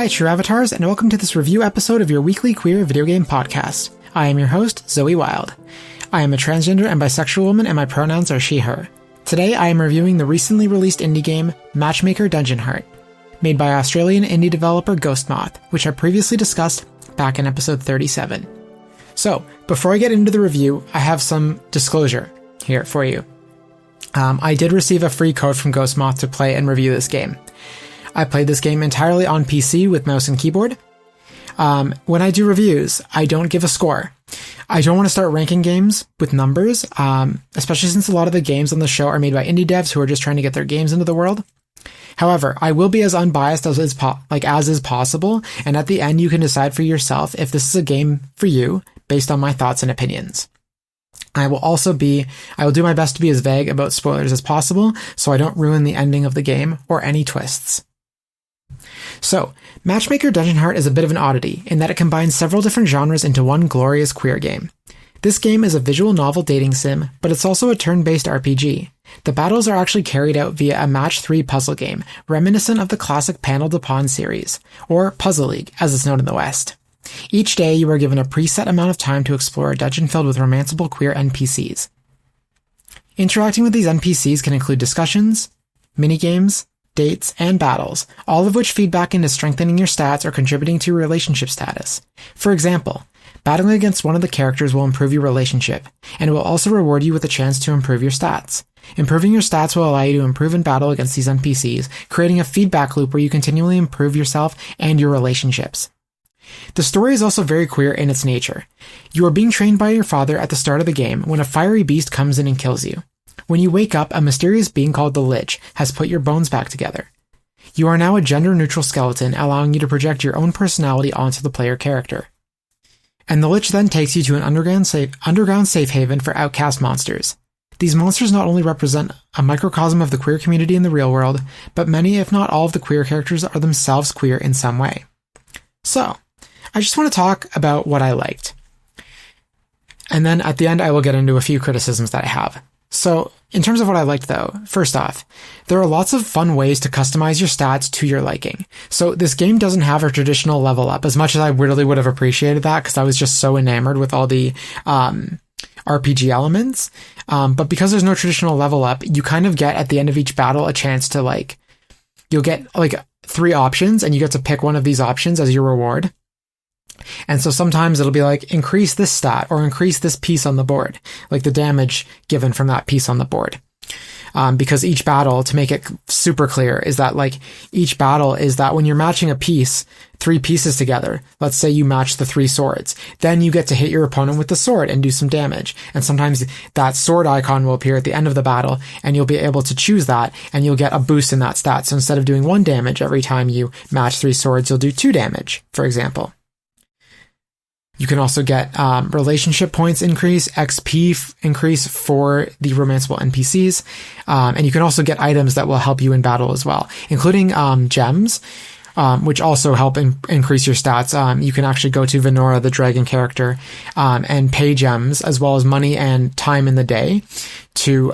Hi, True Avatars, and welcome to this review episode of your weekly queer video game podcast. I am your host, Zoey Wild. I am a transgender and bisexual woman, and my pronouns are she, her. Today, I am reviewing the recently released indie game, Matchmaker Dungeon Heart, made by Australian indie developer Ghost Moth, which I previously discussed back in episode 37. So, before I get into the review, I have some disclosure here for you. I did receive a free code from Ghost Moth to play and review this game. I played this game entirely on PC with mouse and keyboard. When I do reviews, I don't give a score. I don't want to start ranking games with numbers, especially since a lot of the games on the show are made by indie devs who are just trying to get their games into the world. However, I will be as unbiased as is possible, and at the end you can decide for yourself if this is a game for you based on my thoughts and opinions. I will do my best to be as vague about spoilers as possible so I don't ruin the ending of the game or any twists. So, Matchmaker Dungeon Heart is a bit of an oddity in that it combines several different genres into one glorious queer game. This game is a visual novel dating sim, but it's also a turn-based RPG. The battles are actually carried out via a match 3 puzzle game, reminiscent of the classic Panel de Pawn series, or Puzzle League, as it's known in the West. Each day, you are given a preset amount of time to explore a dungeon filled with romanceable queer NPCs. Interacting with these NPCs can include discussions, minigames, dates, and battles, all of which feed back into strengthening your stats or contributing to your relationship status. For example, battling against one of the characters will improve your relationship, and it will also reward you with a chance to improve your stats. Improving your stats will allow you to improve in battle against these NPCs, creating a feedback loop where you continually improve yourself and your relationships. The story is also very queer in its nature. You are being trained by your father at the start of the game when a fiery beast comes in and kills you. When you wake up, a mysterious being called the Lich has put your bones back together. You are now a gender-neutral skeleton, allowing you to project your own personality onto the player character. And the Lich then takes you to an underground safe haven for outcast monsters. These monsters not only represent a microcosm of the queer community in the real world, but many, if not all, of the queer characters are themselves queer in some way. So, I just want to talk about what I liked. And then at the end, I will get into a few criticisms that I have. So, in terms of what I liked though, first off, there are lots of fun ways to customize your stats to your liking. So this game doesn't have a traditional level up, as much as I really would have appreciated that, because I was just so enamored with all the RPG elements. But because there's no traditional level up, you kind of get at the end of each battle a chance to you'll get 3 options, and you get to pick one of these options as your reward. And so sometimes it'll be increase this stat or increase this piece on the board, like the damage given from that piece on the board. Because each battle, to make it super clear, is that each battle is that when you're matching a piece, 3 pieces together, let's say you match the 3 swords, then you get to hit your opponent with the sword and do some damage. And sometimes that sword icon will appear at the end of the battle, and you'll be able to choose that, and you'll get a boost in that stat. So instead of doing 1 damage every time you match 3 swords, you'll do 2 damage, for example. You can also get relationship points increase, XP increase for the romanceable NPCs, and you can also get items that will help you in battle as well, including gems, which also help increase your stats. You can actually go to Venora, the dragon character, and pay gems, as well as money and time in the day to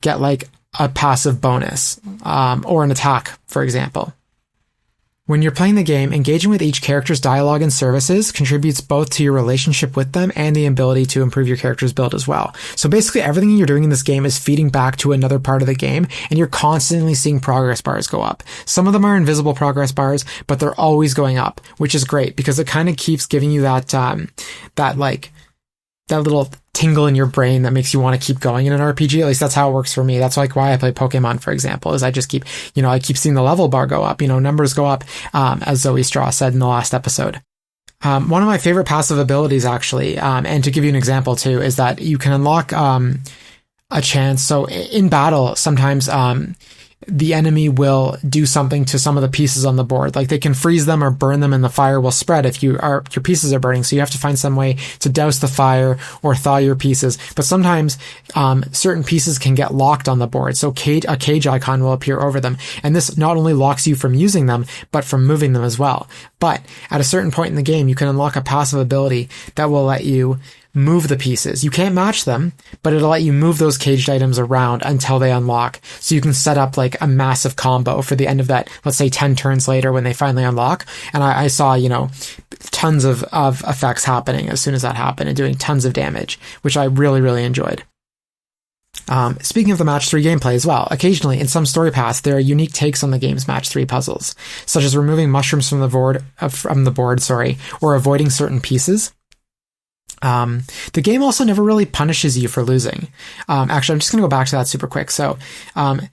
get a passive bonus, or an attack, for example. When you're playing the game, engaging with each character's dialogue and services contributes both to your relationship with them and the ability to improve your character's build as well. So basically everything you're doing in this game is feeding back to another part of the game, and you're constantly seeing progress bars go up. Some of them are invisible progress bars, but they're always going up, which is great because it kind of keeps giving you that little tingle in your brain that makes you want to keep going in an RPG. At least that's how it works for me. That's why I play Pokemon, for example, is I just keep, I keep seeing the level bar go up, numbers go up, as Zoe Straw said in the last episode. One of my favorite passive abilities, actually, and to give you an example too, is that you can unlock a chance. So in battle, sometimes the enemy will do something to some of the pieces on the board. They can freeze them or burn them, and the fire will spread if your pieces are burning. So you have to find some way to douse the fire or thaw your pieces. But sometimes certain pieces can get locked on the board. So a cage icon will appear over them. And this not only locks you from using them, but from moving them as well. But at a certain point in the game, you can unlock a passive ability that will let you move the pieces. You can't match them, but it'll let you move those caged items around until they unlock. So you can set up like a massive combo for the end of that, let's say 10 turns later when they finally unlock. And I saw, tons of effects happening as soon as that happened and doing tons of damage, which I really, really enjoyed. Speaking of the Match 3 gameplay as well, occasionally in some story paths, there are unique takes on the game's Match 3 puzzles, such as removing mushrooms from the board, or avoiding certain pieces. The game also never really punishes you for losing. Actually, I'm just going to go back to that super quick. So when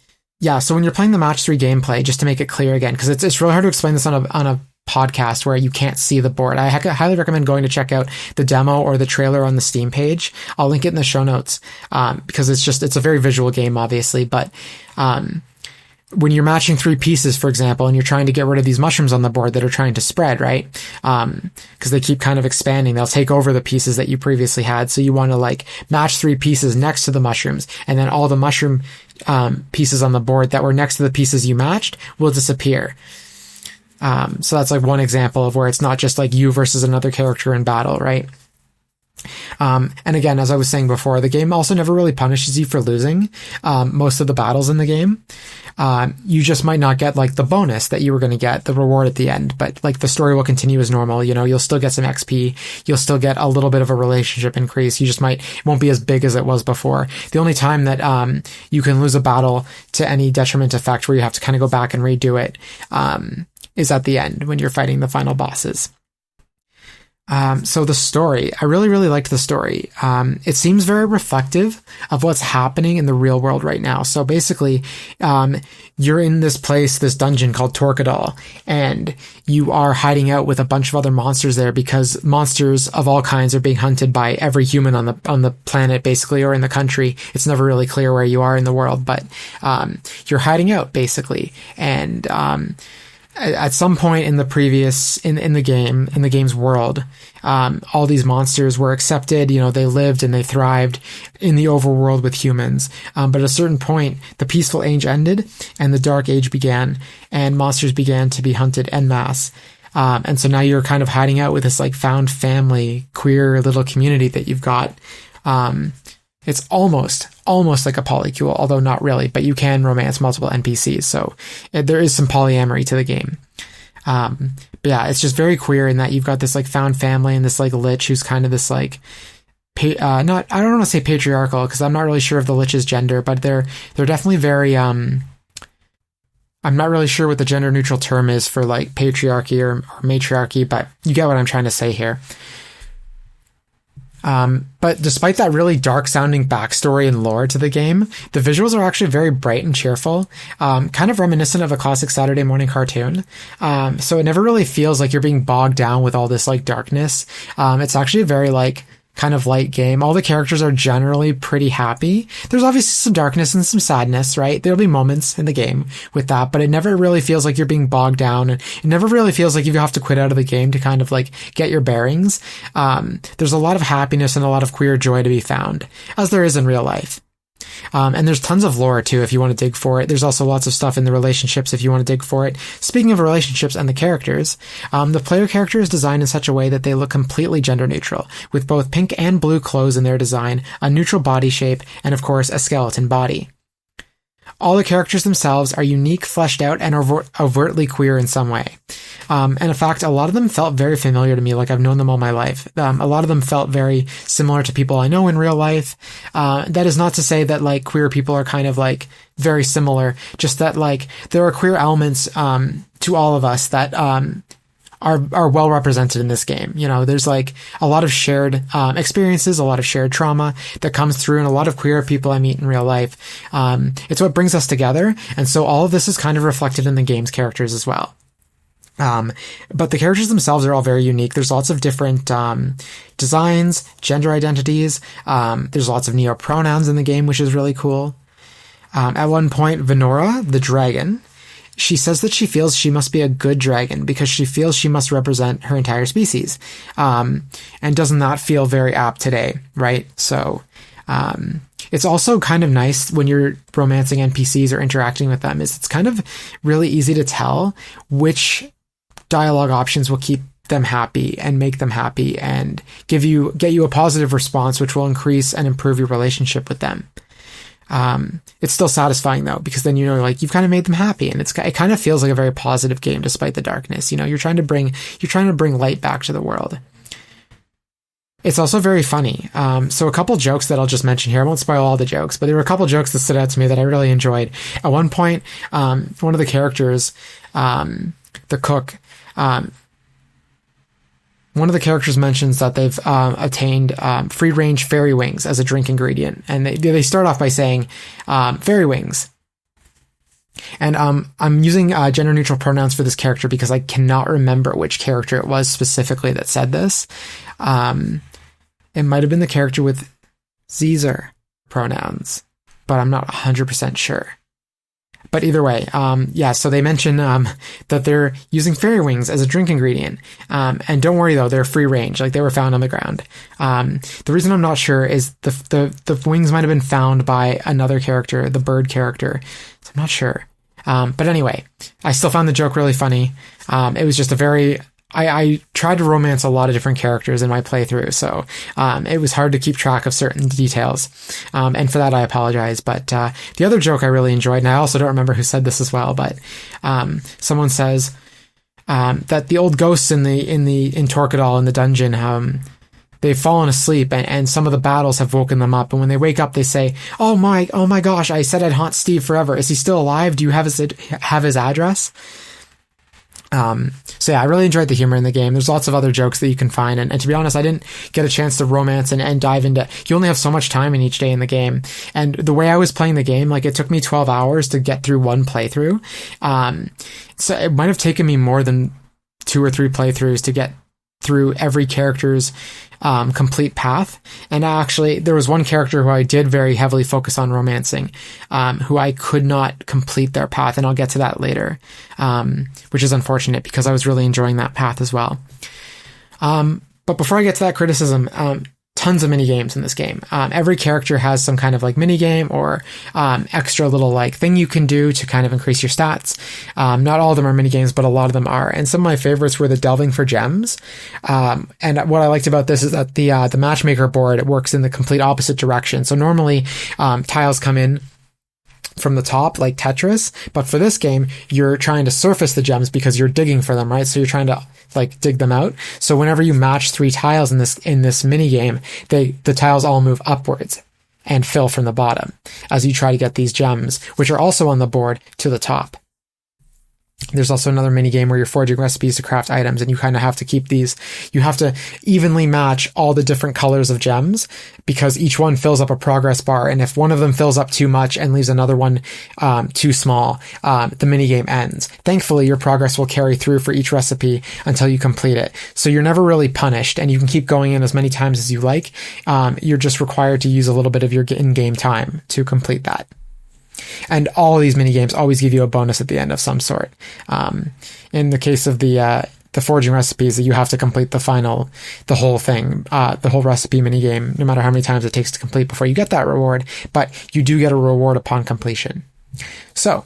you're playing the Match 3 gameplay, just to make it clear again, because it's really hard to explain this on a podcast where you can't see the board. I highly recommend going to check out the demo or the trailer on the Steam page. I'll link it in the show notes, because it's a very visual game, obviously, but, when you're matching 3 pieces, for example, and you're trying to get rid of these mushrooms on the board that are trying to spread, right? Because they keep kind of expanding. They'll take over the pieces that you previously had. So you want to like match 3 pieces next to the mushrooms, and then all the mushroom pieces on the board that were next to the pieces you matched will disappear. So that's like one example of where it's not just like you versus another character in battle, right? And again, as I was saying before, the game also never really punishes you for losing most of the battles in the game. You just might not get like the bonus that you were going to get, the reward at the end, but like the story will continue as normal. You'll still get some XP. You'll still get a little bit of a relationship increase. It won't be as big as it was before. The only time that you can lose a battle to any detriment effect where you have to kind of go back and redo it is at the end when you're fighting the final bosses. So the story, I really, really liked the story. It seems very reflective of what's happening in the real world right now. So basically, you're in this dungeon called Torkadal, and you are hiding out with a bunch of other monsters there because monsters of all kinds are being hunted by every human on the planet, basically, or in the country. It's never really clear where you are in the world, but, you're hiding out, basically. And, at some point in the game's world, all these monsters were accepted. They lived and they thrived in the overworld with humans. But at a certain point, the peaceful age ended and the dark age began, and monsters began to be hunted en masse. And so now you're kind of hiding out with this like found family, queer little community that you've got. It's almost like a polycule, although not really, but you can romance multiple NPCs, so there is some polyamory to the game. But yeah, it's just very queer in that you've got this like found family and this like lich who's kind of this like, I don't want to say patriarchal because I'm not really sure of the lich's gender, but they're definitely very, I'm not really sure what the gender neutral term is for like patriarchy or matriarchy, but you get what I'm trying to say here. But despite that really dark sounding backstory and lore to the game, the visuals are actually very bright and cheerful, kind of reminiscent of a classic Saturday morning cartoon. So it never really feels like you're being bogged down with all this like darkness. It's actually a very like kind of light game. All the characters are generally pretty happy. There's obviously some darkness and some sadness, right? There'll be moments in the game with that, but it never really feels like you're being bogged down, and it never really feels like you have to quit out of the game to kind of like get your bearings. There's a lot of happiness and a lot of queer joy to be found, as there is in real life. And there's tons of lore too if you want to dig for it. There's also lots of stuff in the relationships if you want to dig for it. Speaking of relationships and the characters, the player character is designed in such a way that they look completely gender neutral, with both pink and blue clothes in their design, a neutral body shape, and of course a skeleton body. All the characters themselves are unique, fleshed out, and overtly queer in some way. And in fact, a lot of them felt very familiar to me, like I've known them all my life. A lot of them felt very similar to people I know in real life. That is not to say that like queer people are kind of like very similar, just that like there are queer elements to all of us that are well represented in this game. There's like a lot of shared experiences, a lot of shared trauma that comes through, and a lot of queer people I meet in real life. It's what brings us together, and so all of this is kind of reflected in the game's characters as well. But the characters themselves are all very unique. There's lots of different designs, gender identities. There's lots of neo-pronouns in the game, which is really cool. At one point, Venora, the dragon, she says that she feels she must be a good dragon because she feels she must represent her entire species. And does not feel very apt today, right? So it's also kind of nice when you're romancing NPCs or interacting with them, is it's kind of really easy to tell which dialogue options will keep them happy and make them happy and get you a positive response, which will increase and improve your relationship with them. It's still satisfying though, because then, like, you've kind of made them happy, and it kind of feels like a very positive game despite the darkness. You're trying to bring light back to the world. It's also very funny. So a couple jokes that I'll just mention here. I won't spoil all the jokes, but there were a couple jokes that stood out to me that I really enjoyed. At one point, one of the characters, the cook, one of the characters mentions that they've attained free-range fairy wings as a drink ingredient. And they start off by saying fairy wings. And I'm using gender-neutral pronouns for this character because I cannot remember which character it was specifically that said this. It might have been the character with Caesar pronouns, but I'm not 100% sure. But either way, so they mention that they're using fairy wings as a drink ingredient. And don't worry, though, they're free range, like they were found on the ground. The reason I'm not sure is the wings might have been found by another character, the bird character. So I'm not sure. But anyway, I still found the joke really funny. It was just I tried to romance a lot of different characters in my playthrough, so it was hard to keep track of certain details, and for that I apologize. But the other joke I really enjoyed, and I also don't remember who said this as well, but someone says that the old ghosts in Torquedal in the dungeon, they've fallen asleep, and some of the battles have woken them up, and when they wake up they say, oh my gosh, I said I'd haunt Steve forever. Is he still alive? Do you have his address? So yeah, I really enjoyed the humor in the game. There's lots of other jokes that you can find, and to be honest, I didn't get a chance to romance and dive into. You only have so much time in each day in the game, and the way I was playing the game, like, it took me 12 hours to get through one playthrough. So it might have taken me more than 2 or 3 playthroughs to get through every character's complete path. And actually, there was one character who I did very heavily focus on romancing, who I could not complete their path, and I'll get to that later, which is unfortunate because I was really enjoying that path as well. But before I get to that criticism, tons of mini games in this game. Every character has some kind of like mini game or extra little like thing you can do to kind of increase your stats. Not all of them are mini games, but a lot of them are. And some of my favorites were the delving for gems. And what I liked about this is that the matchmaker board, it works in the complete opposite direction. So normally tiles come in from the top like Tetris, but for this game you're trying to surface the gems because you're digging for them, right? So you're trying to like dig them out. So whenever you match 3 tiles in this mini game, the tiles all move upwards and fill from the bottom as you try to get these gems, which are also on the board, to the top. There's also another mini game where you're forging recipes to craft items, and you kind of have to keep these. You have to evenly match all the different colors of gems because each one fills up a progress bar. And if one of them fills up too much and leaves another one too small, the mini game ends. Thankfully, your progress will carry through for each recipe until you complete it. So you're never really punished, and you can keep going in as many times as you like. You're just required to use a little bit of your in-game time to complete that. And all of these mini games always give you a bonus at the end of some sort. In the case of the forging recipes, you have to complete the whole thing, the whole recipe mini game, no matter how many times it takes to complete before you get that reward. But you do get a reward upon completion. So,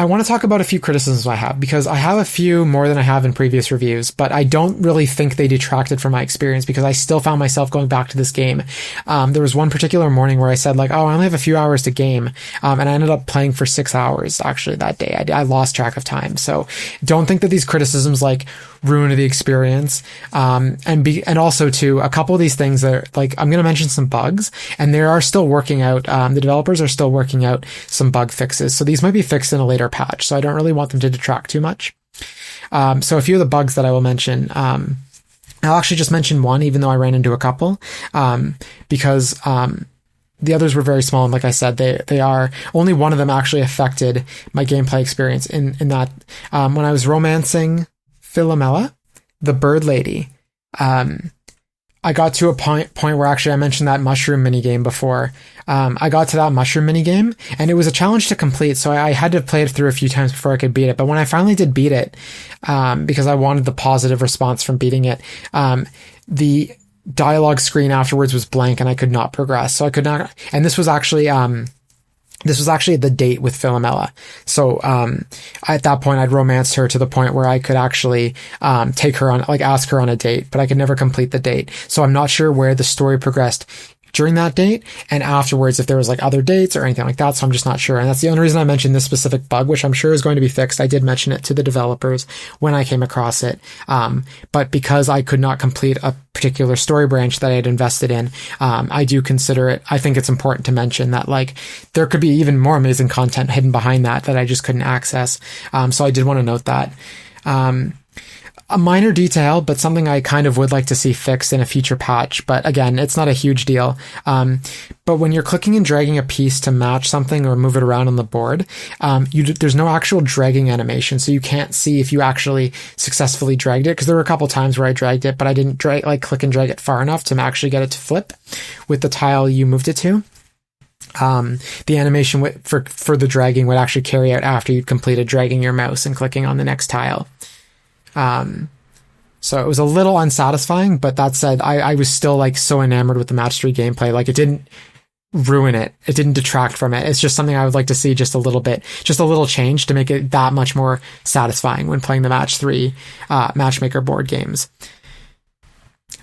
I want to talk about a few criticisms I have, because I have a few more than I have in previous reviews, but I don't really think they detracted from my experience because I still found myself going back to this game. There was one particular morning where I said like, I only have a few hours to game. And I ended up playing for 6 hours actually that day. I lost track of time. So don't think that these criticisms like ruin the experience. And also too, a couple of these things that are, like, I'm going to mention some bugs, and they are still working out. The developers are still working out some bug fixes. So these might be fixed in a later patch. So I don't really want them to detract too much. So a few of the bugs that I will mention, I'll actually just mention one, even though I ran into a couple, because, the others were very small, and like I said, they are only one of them actually affected my gameplay experience in that, when I was romancing Philomela, the bird lady, I got to a point where actually I mentioned that mushroom minigame before. I got to that mushroom minigame, and it was a challenge to complete, so I had to play it through a few times before I could beat it. But when I finally did beat it, because I wanted the positive response from beating it, the dialogue screen afterwards was blank, and I could not progress. So I could not, and this was actually This was actually the date with Philomela. So, at that point, I'd romanced her to the point where I could actually, take her on, like, ask her on a date, but I could never complete the date. So I'm not sure where the story progressed during that date and afterwards, if there was like other dates or anything like that. So I'm just not sure. And that's the only reason I mentioned this specific bug, which I'm sure is going to be fixed. I did mention it to the developers when I came across it. But because I could not complete a particular story branch that I had invested in, I do consider it, I think it's important to mention that like there could be even more amazing content hidden behind that I just couldn't access. So I did want to note that. A minor detail, but something I kind of would like to see fixed in a future patch. But again, it's not a huge deal. But when you're clicking and dragging a piece to match something or move it around on the board, there's no actual dragging animation. So you can't see if you actually successfully dragged it. Cause there were a couple times where I dragged it, but I didn't click and drag it far enough to actually get it to flip with the tile you moved it to. The animation for the dragging would actually carry out after you'd completed dragging your mouse and clicking on the next tile. So it was a little unsatisfying, but that said, I was still like so enamored with the match 3 gameplay. Like it didn't ruin it. It didn't detract from it. It's just something I would like to see just a little bit, just a little change to make it that much more satisfying when playing the match 3, Matchmaker board games.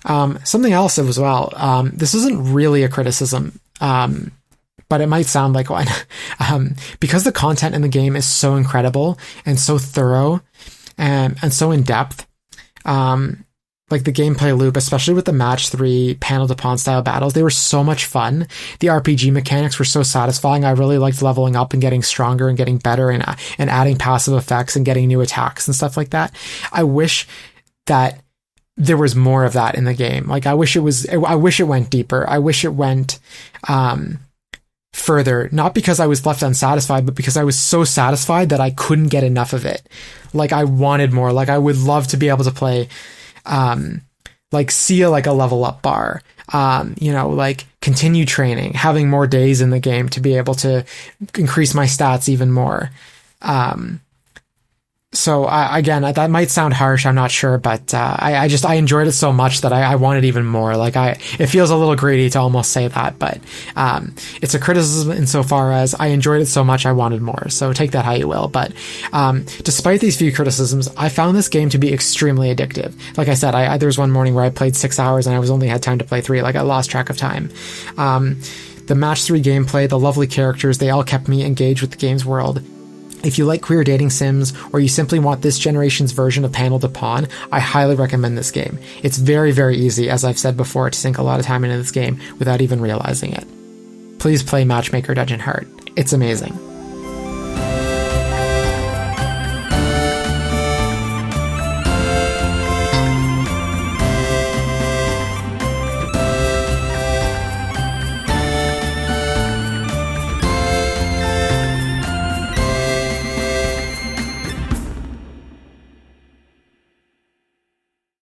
Something else as well. This isn't really a criticism. But it might sound like one. Because the content in the game is so incredible and so thorough, and so in depth, like the gameplay loop, especially with the match 3 panel to pawn style battles, they were so much fun. The RPG mechanics were so satisfying. I really liked leveling up and getting stronger and getting better and adding passive effects and getting new attacks and stuff like that. I wish that there was more of that in the game. Like I wish it went deeper. I wish it went, further, not because I was left unsatisfied, but because I was so satisfied that I couldn't get enough of it. Like I wanted more. Like I would love to be able to play, see a level up bar, like continue training, having more days in the game to be able to increase my stats even more. So again, that might sound harsh, I'm not sure, but I enjoyed it so much that I wanted even more. Like it feels a little greedy to almost say that, but it's a criticism insofar as I enjoyed it so much I wanted more. So take that how you will. But despite these few criticisms, I found this game to be extremely addictive. Like I said, there was one morning where I played 6 hours and I only had time to play 3. Like I lost track of time. The match 3 gameplay, the lovely characters, they all kept me engaged with the game's world. If you like queer dating sims, or you simply want this generation's version of panel to pawn, I highly recommend this game. It's very, very easy, as I've said before, to sink a lot of time into this game without even realizing it. Please play Matchmaker Dungeon Heart. It's amazing.